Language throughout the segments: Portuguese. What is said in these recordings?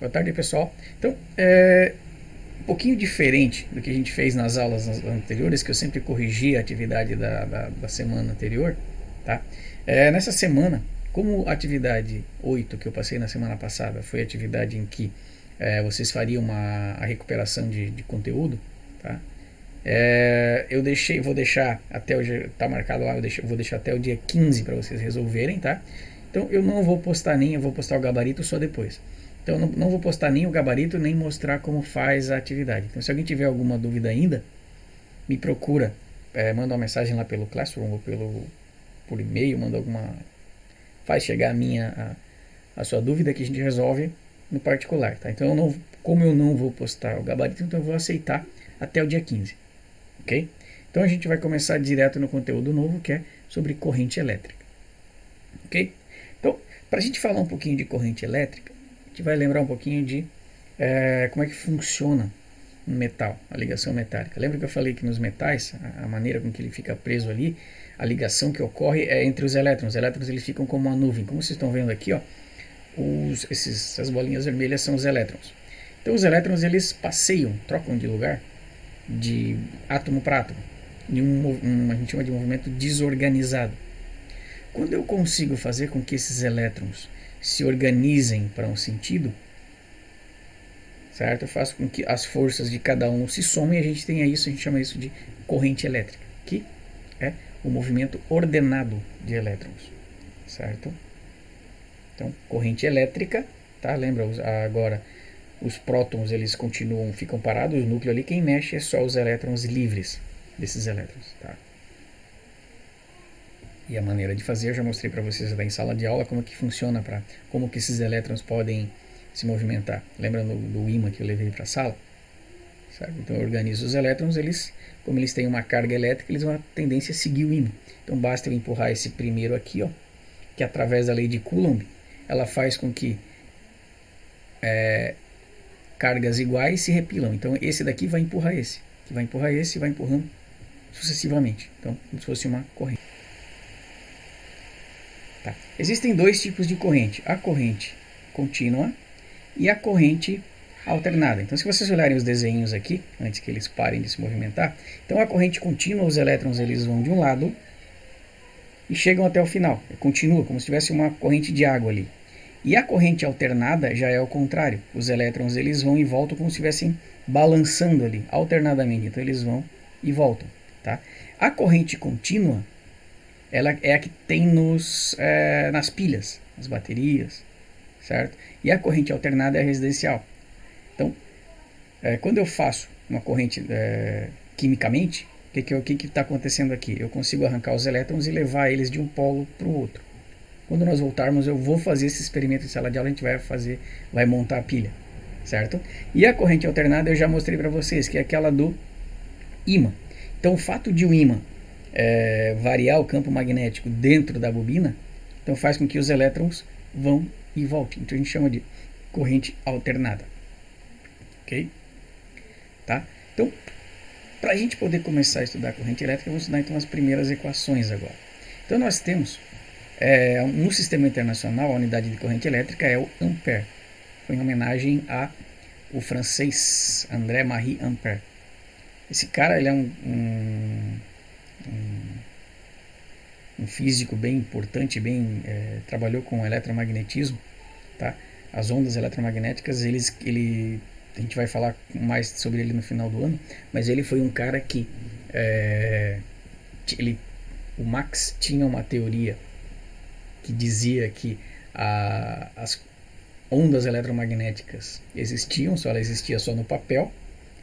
Boa tarde, pessoal. Então, um pouquinho diferente do que a gente fez nas aulas anteriores, que eu sempre corrigi a atividade da semana anterior, tá? Nessa semana, como a atividade 8 que eu passei na semana passada foi a atividade em que vocês fariam a recuperação de conteúdo, tá? Vou deixar até hoje, tá marcado lá, vou deixar até o dia 15 para vocês resolverem, tá? Então eu não vou postar eu vou postar o gabarito só depois. Então eu não vou postar nem o gabarito, nem mostrar como faz a atividade. Então se alguém tiver alguma dúvida ainda, me procura, manda uma mensagem lá pelo Classroom ou por e-mail, faz chegar a sua dúvida que a gente resolve no particular, tá? Então como eu não vou postar o gabarito, então eu vou aceitar até o dia 15. Ok? Então a gente vai começar direto no conteúdo novo, que é sobre corrente elétrica. Ok? Então, para a gente falar um pouquinho de corrente elétrica, a gente vai lembrar um pouquinho de como é que funciona um metal, a ligação metálica. Lembra que eu falei que nos metais, a maneira com que ele fica preso ali, a ligação que ocorre é entre os elétrons. Os elétrons eles ficam como uma nuvem. Como vocês estão vendo aqui, ó, essas bolinhas vermelhas são os elétrons. Então os elétrons eles passeiam, trocam de lugar de átomo para átomo. A gente chama de movimento desorganizado. Quando eu consigo fazer com que esses elétrons se organizem para um sentido, certo? Eu faço com que as forças de cada um se somem e a gente chama isso de corrente elétrica, que é o movimento ordenado de elétrons, certo? Então, corrente elétrica, tá? Lembra agora, os prótons eles ficam parados, o núcleo ali, quem mexe é só os elétrons livres desses elétrons, tá? E a maneira de fazer eu já mostrei para vocês em sala de aula como que funciona, como que esses elétrons podem se movimentar. Lembra do ímã que eu levei para a sala? Certo? Então eu organizo os elétrons, como eles têm uma carga elétrica, eles vão a tendência a seguir o ímã. Então basta eu empurrar esse primeiro aqui, ó, que através da lei de Coulomb, ela faz com que cargas iguais se repilam. Então esse daqui vai empurrar esse, que vai empurrar esse e vai empurrando sucessivamente. Então, como se fosse uma corrente. Tá. Existem dois tipos de corrente: a corrente contínua e a corrente alternada. Então, se vocês olharem os desenhos aqui, antes que eles parem de se movimentar, então a corrente contínua, os elétrons eles vão de um lado e chegam até o final. Continua, como se tivesse uma corrente de água ali. E a corrente alternada já é o contrário. Os elétrons eles vão e voltam como se estivessem balançando ali, alternadamente. Então, eles vão e voltam. Tá? A corrente contínua, ela é a que tem nas pilhas, nas baterias, certo? E a corrente alternada é a residencial. Então, quando eu faço uma corrente quimicamente, o que está acontecendo aqui? Eu consigo arrancar os elétrons e levar eles de um polo para o outro. Quando nós voltarmos, eu vou fazer esse experimento em sala de aula, a gente vai montar a pilha, certo? E a corrente alternada eu já mostrei para vocês, que é aquela do ímã. Então, o fato de o ímã variar o campo magnético dentro da bobina, então faz com que os elétrons vão e voltem. Então a gente chama de corrente alternada. Ok? Tá? Então, para a gente poder começar a estudar corrente elétrica, vamos estudar então as primeiras equações agora. Então nós temos, no sistema internacional, a unidade de corrente elétrica é o ampère. Foi em homenagem ao francês André-Marie Ampère. Esse cara ele é um físico bem importante, trabalhou com eletromagnetismo, tá? As ondas eletromagnéticas, a gente vai falar mais sobre ele no final do ano, mas ele foi um cara que o Max tinha uma teoria que dizia que as ondas eletromagnéticas existiam, ela existia só no papel,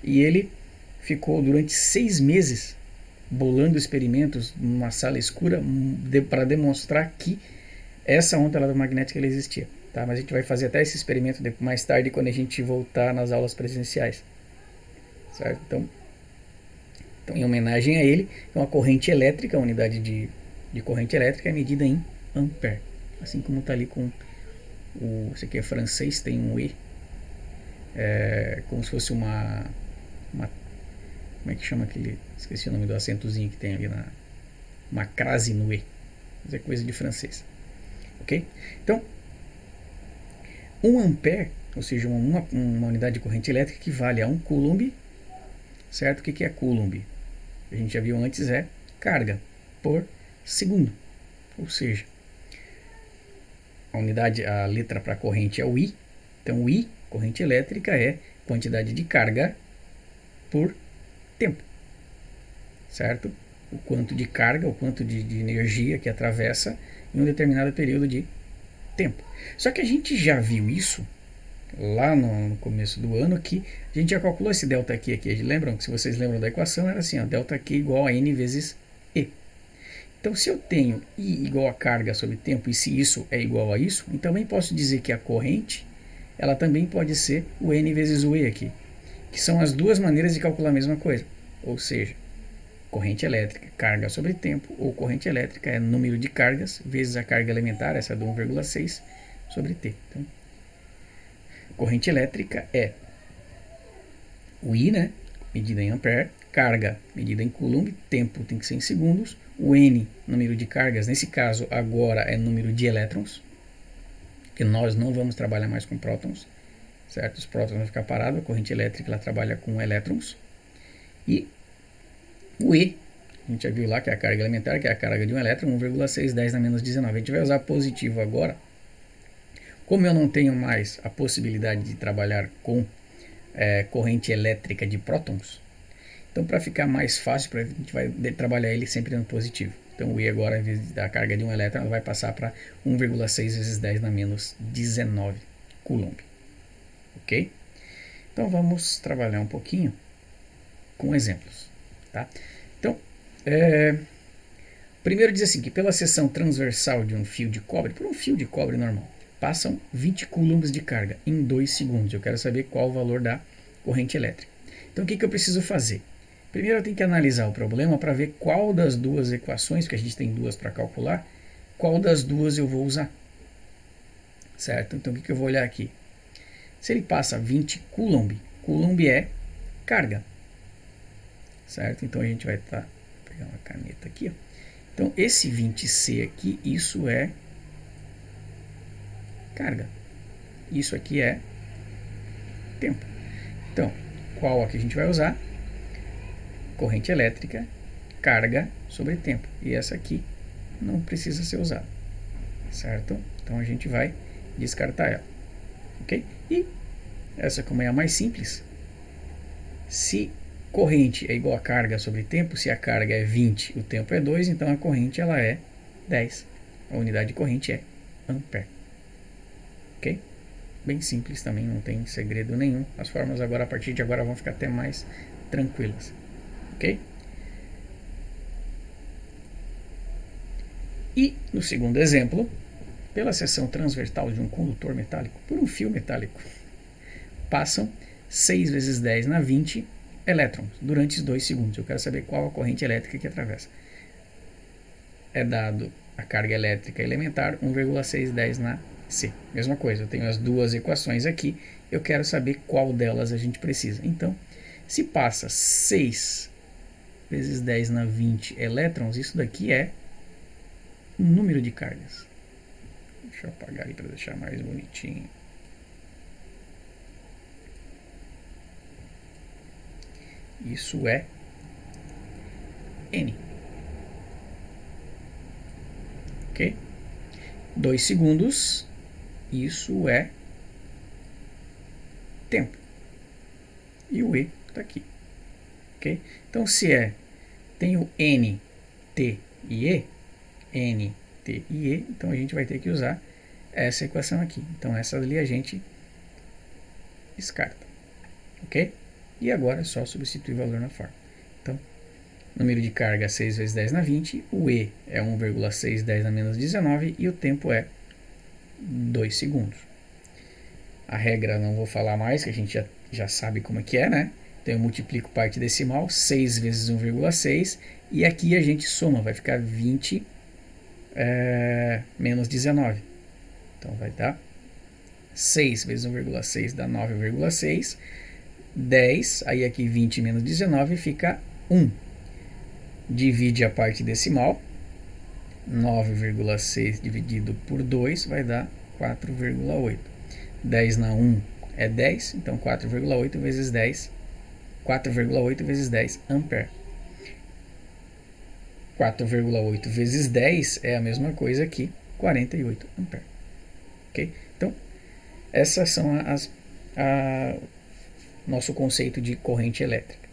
e ele ficou durante 6 meses bolando experimentos numa sala escura para demonstrar que essa onda eletromagnética ela existia. Tá? Mas a gente vai fazer até esse experimento mais tarde, quando a gente voltar nas aulas presenciais. Certo? Então, em homenagem a ele, a corrente elétrica, a unidade de corrente elétrica é medida em ampère. Assim como está ali com esse aqui é francês, tem um E, como se fosse uma como é que chama aquele, esqueci o nome do acentozinho que tem ali uma crase no E, mas é coisa de francês, ok? Então, 1 ampère ou seja, uma unidade de corrente elétrica equivale a 1 coulomb, certo? O que é coulomb? A gente já viu antes, é carga por segundo, ou seja, a letra para corrente é o I, então o I, corrente elétrica, é quantidade de carga por tempo, certo? O quanto de carga, o quanto de energia que atravessa em um determinado período de tempo. Só que a gente já viu isso lá no começo do ano, que a gente já calculou esse ΔQ aqui. Lembram que, se vocês lembram da equação, era assim, ó, ΔQ igual a N vezes E. Então, se eu tenho I igual a carga sobre tempo, e se isso é igual a isso, então também posso dizer que a corrente, ela também pode ser o N vezes o E aqui, que são as duas maneiras de calcular a mesma coisa. Ou seja, corrente elétrica, carga sobre tempo, ou corrente elétrica é número de cargas vezes a carga elementar, essa é do 1,6 sobre T. Então, corrente elétrica é o I, né, medida em ampere, carga medida em coulomb, tempo tem que ser em segundos, o N, número de cargas, nesse caso agora é número de elétrons, que nós não vamos trabalhar mais com prótons, certo? Os prótons vão ficar parados, a corrente elétrica ela trabalha com elétrons, e o E, a gente já viu lá que é a carga elementar, que é a carga de um elétron, 1,610 na menos 19. A gente vai usar positivo agora. Como eu não tenho mais a possibilidade de trabalhar com corrente elétrica de prótons, então para ficar mais fácil, a gente vai trabalhar ele sempre no positivo. Então o I agora, em vez da carga de um elétron, vai passar para 1,6 vezes 10 na menos 19 coulomb. Ok? Então vamos trabalhar um pouquinho com exemplos. Tá? Então, primeiro diz assim, que pela seção transversal de um fio de cobre, por um fio de cobre normal, passam 20 coulombs de carga em 2 segundos. Eu quero saber qual o valor da corrente elétrica. Então, o que eu preciso fazer? Primeiro eu tenho que analisar o problema para ver qual das duas equações, porque a gente tem duas para calcular, qual das duas eu vou usar. Certo? Então, o que eu vou olhar aqui? Se ele passa 20 coulomb, coulomb é carga. Certo? Então a gente vai pegar uma caneta aqui, ó. Então esse 20C aqui, isso é carga, isso aqui é tempo. Então qual aqui a gente vai usar? Corrente elétrica, carga sobre tempo, e essa aqui não precisa ser usada, certo? Então a gente vai descartar ela, ok? E essa, como é a mais simples, se corrente é igual a carga sobre tempo, se a carga é 20, o tempo é 2, então a corrente ela é 10. A unidade de corrente é ampere. Ok? Bem simples também, não tem segredo nenhum. As fórmulas agora, a partir de agora, vão ficar até mais tranquilas. Ok? E no segundo exemplo, pela seção transversal de um condutor metálico, por um fio metálico, passam 6 vezes 10 na 20 elétrons durante 2 segundos. Eu quero saber qual a corrente elétrica que atravessa. É dado a carga elétrica elementar, 1,610 na C. Mesma coisa, eu tenho as duas equações aqui, eu quero saber qual delas a gente precisa. Então, se passa 6 vezes 10 na 20 elétrons, isso daqui é um número de cargas. Deixa eu apagar aí para deixar mais bonitinho. Isso é N. Ok? 2 segundos. Isso é tempo. E o E está aqui. Ok? Então, se tem o N, T e E, N, T e E, então a gente vai ter que usar essa equação aqui. Então, essa ali a gente descarta. Ok? E agora é só substituir o valor na fórmula. Então, número de carga 6 vezes 10 na 20, o E é 1,610 na menos 19 e o tempo é 2 segundos. A regra não vou falar mais, que a gente já sabe como é que é, né? Então eu multiplico parte decimal, 6 vezes 1,6, e aqui a gente soma, vai ficar 20 menos 19. Então vai dar 6 vezes 1,6 dá 9,6. 10, aí aqui 20 menos 19 fica 1. Divide a parte decimal, 9,6 dividido por 2 vai dar 4,8. 10 na 1 é 10, então 4,8 vezes 10, 4,8 vezes 10 ampere. 4,8 vezes 10 é a mesma coisa que 48 ampere. Ok? Então, essas são nosso conceito de corrente elétrica.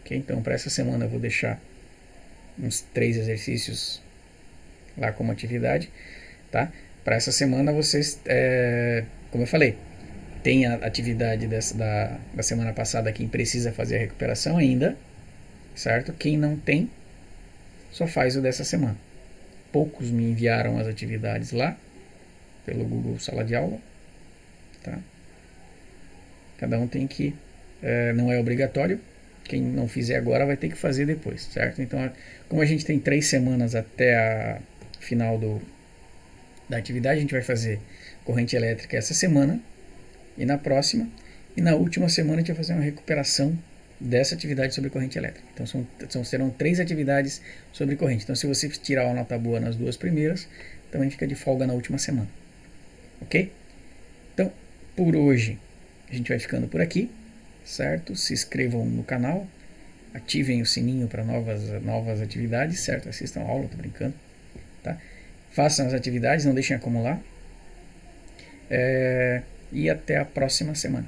Okay? Então, para essa semana eu vou deixar uns 3 exercícios lá como atividade. Tá? Para essa semana vocês, como eu falei, tem a atividade da semana passada, quem precisa fazer a recuperação ainda, certo? Quem não tem, só faz o dessa semana. Poucos me enviaram as atividades lá, pelo Google Sala de Aula. Tá? Cada um tem que, não é obrigatório, quem não fizer agora vai ter que fazer depois, certo? Então, como a gente tem 3 semanas até a final da atividade, a gente vai fazer corrente elétrica essa semana, e na próxima, e na última semana a gente vai fazer uma recuperação dessa atividade sobre corrente elétrica. Então serão 3 atividades sobre corrente. Então se você tirar uma nota boa nas 2 primeiras, também fica de folga na última semana. Ok? Então, por hoje, a gente vai ficando por aqui, certo? Se inscrevam no canal, ativem o sininho para novas atividades, certo? Assistam a aula, tô brincando, tá? Façam as atividades, não deixem acumular. E até a próxima semana.